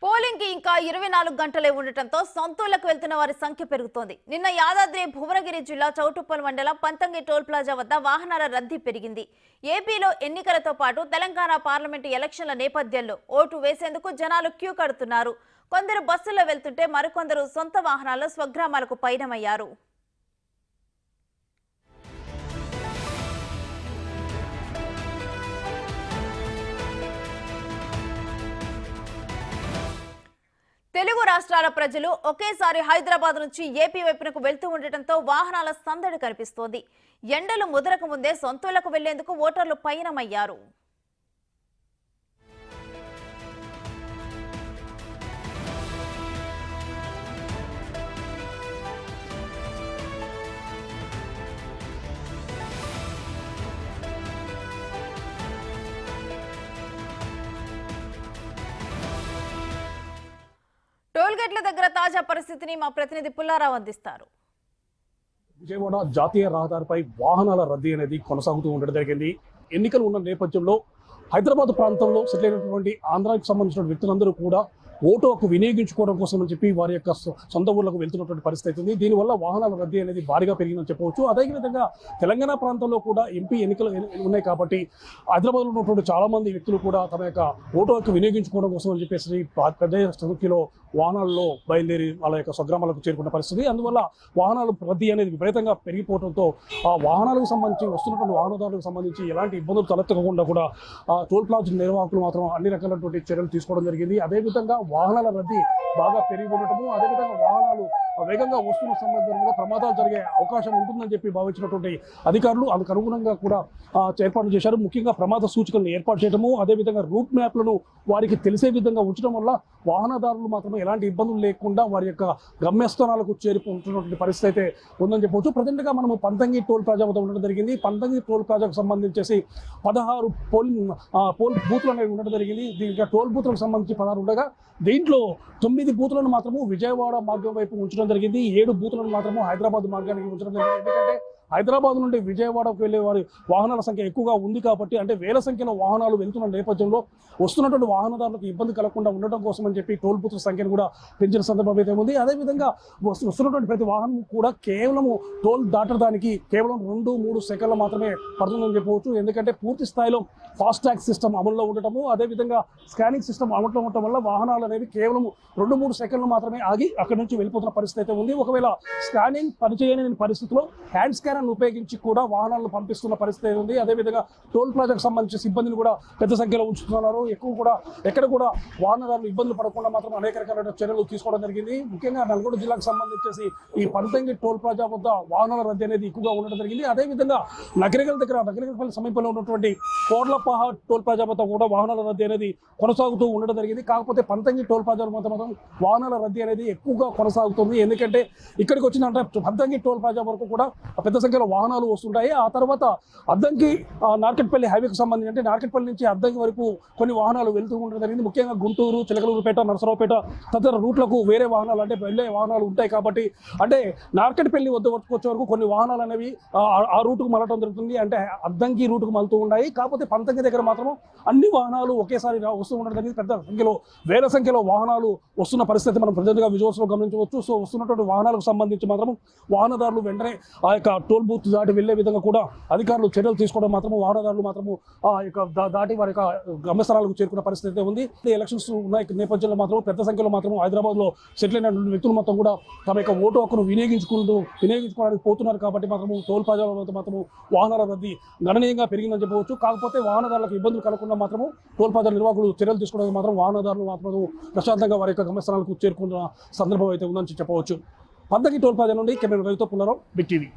Polling కి ఇంకా 24 గంటలే ఉండటంతో సొంతూళ్లకు వెళ్తున్న వారి సంఖ్య పెరుగుతోంది. నిన్న యాదాద్రి భువనగిరి జిల్లా చౌటుప్పల్ మండలం పంతంగి టోల్ ప్లాజా వద్ద వాహనాల రద్దీ పెరిగింది. ఏపీలో ఎన్నికలతో పాటు తెలంగాణ పార్లమెంటు ఎలక్షన్ల నేపథ్యంలో ఓటు వేసేందుకు జనాలు క్యూ కడుతున్నారు. కొందరు బస్సుల్లో వెళ్తుంటే మరికొందరు సొంత వాహనాల్లో స్వగ్రామాలకు పయనమయ్యారు. తెలుగు రాష్ట్రాల ప్రజలు ఒకేసారి హైదరాబాద్ నుంచి ఏపీ వైపునకు వెళ్తూ ఉండటంతో వాహనాల సందడి కనిపిస్తోంది. ఎండలు ముదరక ముందే సొంతూళ్లకు వెళ్లేందుకు ఓటర్లు పయనమయ్యారు. టోల్గేట్ల దగ్గర తాజా పరిస్థితిని మా ప్రతినిధి పుల్లారావు అందిస్తారు. విజయవాడ జాతీయ రహదారిపై వాహనాల రద్దీ అనేది కొనసాగుతూ ఉండడం జరిగింది. ఎన్నికలు ఉన్న నేపథ్యంలో హైదరాబాద్ ప్రాంతంలో సెటిల్ అయినటువంటి ఆంధ్రాకి సంబంధించిన వ్యక్తులందరూ కూడా ఓటు హక్కు వినియోగించుకోవడం కోసం అని చెప్పి వారి యొక్క సొంత ఊళ్ళకు వెళ్తున్నటువంటి పరిస్థితి ఉంది. దీనివల్ల వాహనాల రద్దీ అనేది భారీగా పెరిగిందని చెప్పవచ్చు. అదేవిధంగా తెలంగాణ ప్రాంతంలో కూడా ఎంపీ ఎన్నికలు ఉన్నాయి కాబట్టి హైదరాబాద్లో ఉన్నటువంటి చాలా మంది వ్యక్తులు కూడా తమ యొక్క ఓటు హక్కు వినియోగించుకోవడం కోసం అని చెప్పేసి పెద్ద సంఖ్యలో వాహనాల్లో బయలుదేరి వాళ్ళ యొక్క స్వగ్రామాలకు చేరుకున్న పరిస్థితి. అందువల్ల వాహనాలు రద్దీ అనేది విపరీతంగా పెరిగిపోవడంతో ఆ వాహనాలకు సంబంధించి వస్తున్నటువంటి వాహనదారులకు సంబంధించి ఎలాంటి ఇబ్బందులు తలెత్తకుండా కూడా టోల్ ప్లాజా నిర్వాహకులు మాత్రం అన్ని రకాలైనటువంటి చర్యలు తీసుకోవడం జరిగింది. అదేవిధంగా వాహనాల రద్దీ బాగా పెరిగి ఉండటము, అదేవిధంగా వాహనాలు వేగంగా వస్తున్న సందర్భంలో ప్రమాదాలు జరిగే అవకాశం ఉంటుందని చెప్పి భావించినటువంటి అధికారులు అందుకు అనుగుణంగా కూడా ఏర్పాటు చేశారు. ముఖ్యంగా ప్రమాద సూచికలను ఏర్పాటు చేయడము, అదేవిధంగా రూట్ మ్యాప్లను వారికి తెలిసే విధంగా ఉంచడం వల్ల వాహనదారులు మాత్రమే ఎలాంటి ఇబ్బందులు లేకుండా వారి యొక్క గమ్యస్థానాలకు చేరుకుంటున్నటువంటి పరిస్థితి అయితే ఉందని చెప్పవచ్చు. ప్రజెంట్గా మనము పంతంగి టోల్ ప్లాజా వద్ద ఉండడం జరిగింది. పంతంగి టోల్ ప్లాజాకు సంబంధించేసి 16 పోల్ బూత్లు అనేవి ఉండడం జరిగింది. దీనికి టోల్ బూత్లకు సంబంధించి 16 ఉండగా దీంట్లో 9 బూత్లను మాత్రము విజయవాడ మార్గం వైపు ఉంచడం జరిగింది. 7 బూత్లను మాత్రము హైదరాబాద్ మార్గానికి ఉంచడం జరిగింది. ఎందుకంటే హైదరాబాద్ నుండి విజయవాడకు వెళ్లే వారి వాహనాల సంఖ్య ఎక్కువగా ఉంది కాబట్టి, అంటే వేల సంఖ్యలో వాహనాలు వెళ్తున్న నేపథ్యంలో వస్తున్నటువంటి వాహనదారులకు ఇబ్బంది కలగకుండా ఉండడం కోసం అని చెప్పి టోల్ బూత్ల సంఖ్యను కూడా పెంచిన సందర్భం అయితే ఉంది. అదేవిధంగా వస్తున్నటువంటి ప్రతి వాహనం కూడా కేవలము టోల్ దాటడానికి కేవలం 2-3 సెకండ్లు మాత్రమే పడుతుందని చెప్పవచ్చు. ఎందుకంటే పూర్తి స్థాయిలో ఫాస్ట్ ట్యాగ్ సిస్టమ్ అమల్లో ఉండటము, అదేవిధంగా స్కానింగ్ సిస్టమ్ అమల్లో ఉండటం వల్ల వాహనాలు అనేవి కేవలం 2-3 సెకండ్లు మాత్రమే ఆగి అక్కడి నుంచి వెళ్ళిపోతున్న పరిస్థితి అయితే ఉంది. ఒకవేళ స్కానింగ్ పనిచేయని పరిస్థితిలో హ్యాండ్ స్కానర్ ఉపయోగించి కూడా వాహనాలను పంపిస్తున్న పరిస్థితి ఉంది. అదేవిధంగా టోల్ ప్లాజాకు సంబంధించిన సిబ్బందిని కూడా పెద్ద సంఖ్యలో ఉంచుతున్నారు. ఎక్కువ కూడా ఎక్కడ కూడా వాహనదారులు ఇబ్బందులు పడకుండా మాత్రం అనేక రకాలైన చర్యలు తీసుకోవడం జరిగింది. ముఖ్యంగా నల్గొండ జిల్లాకు సంబంధించేసి ఈ పంతంగి టోల్ ప్లాజా వద్ద వాహనాల రద్దీ అనేది ఎక్కువగా ఉండడం జరిగింది. అదేవిధంగా నగరికల్ సమీపంలో ఉన్నటువంటి కోర్లపాహ టోల్ ప్లాజా వద్ద కూడా వాహనాల రద్దీ అనేది కొనసాగుతూ ఉండడం జరిగింది. కాకపోతే పంతంగి టోల్ ప్లాజా వద్ద మాత్రం వాహనాల రద్దీ అనేది ఎక్కువగా కొనసాగుతుంది. ఎందుకంటే ఇక్కడికి వచ్చిన పంతంగి టోల్ ప్లాజా వరకు కూడా పెద్ద సంఖ్యలో వాహనాలు వస్తుంటాయి. ఆ తర్వాత అద్దంకి నార్కెట్పల్లి హైవేకి సంబంధించి అంటే నార్కెట్పల్లి నుంచి అద్దంకి వరకు కొన్ని వాహనాలు వెళ్తూ ఉండడం జరిగింది. ముఖ్యంగా గుంటూరు, చిలకలూరుపేట, నరసరావుపేట తదితర రూట్లకు వేరే వాహనాలు అంటే వెళ్ళే వాహనాలు ఉంటాయి కాబట్టి, అంటే నార్కెట్పల్లి వద్ద వచ్చే వరకు కొన్ని వాహనాలు అనేవి ఆ రూటుకు మళ్ళటం జరుగుతుంది. అంటే అద్దంకి రూటుకు మలుతూ ఉన్నాయి. కాకపోతే పంతంగి దగ్గర మాత్రం అన్ని వాహనాలు ఒకేసారి వస్తూ ఉండడం జరిగింది. పెద్ద సంఖ్యలో వేల సంఖ్యలో వాహనాలు వస్తున్న పరిస్థితి మనం ప్రజెంట్గా విజువల్స్లో గమనించవచ్చు. సో వస్తున్నటువంటి వాహనాలకు సంబంధించి మాత్రం వాహనదారులు వెంటనే ఆ యొక్క టోల్ బూత్ దాటి వెళ్లే విధంగా కూడా అధికారులు చర్యలు తీసుకోవడం మాత్రము, వాహనదారులు మాత్రము ఆ యొక్క దాటి వారి యొక్క గమ్యస్థానాలకు చేరుకున్న పరిస్థితి ఉంది. ఎలక్షన్స్ ఉన్న నేపథ్యంలో మాత్రం పెద్ద సంఖ్యలో మాత్రం హైదరాబాద్లో సెటిల్ అయినటువంటి వ్యక్తులు మొత్తం కూడా తమ యొక్క ఓటు హక్కును వినియోగించుకోవడానికి పోతున్నారు కాబట్టి మాత్రము టోల్ ప్లాజాల వద్ద మాత్రము వాహనాల రద్దీ గణనీయంగా పెరిగిందని చెప్పవచ్చు. కాకపోతే వాహనదారులకు ఇబ్బందులు కలగకుండా మాత్రము టోల్ ప్లాజా నిర్వాహకులు చర్యలు తీసుకోవడానికి మాత్రం వాహనదారులు మాత్రం ప్రశాంతంగా వారి యొక్క గమ్యస్థానాలకు చేరుకున్న సందర్భం అయితే ఉందని చెప్పవచ్చు. పంతంగి టోల్ ప్లాజా నుండి కెమెరా రవితో పుల్లారావు, బిగ్ టీవీ.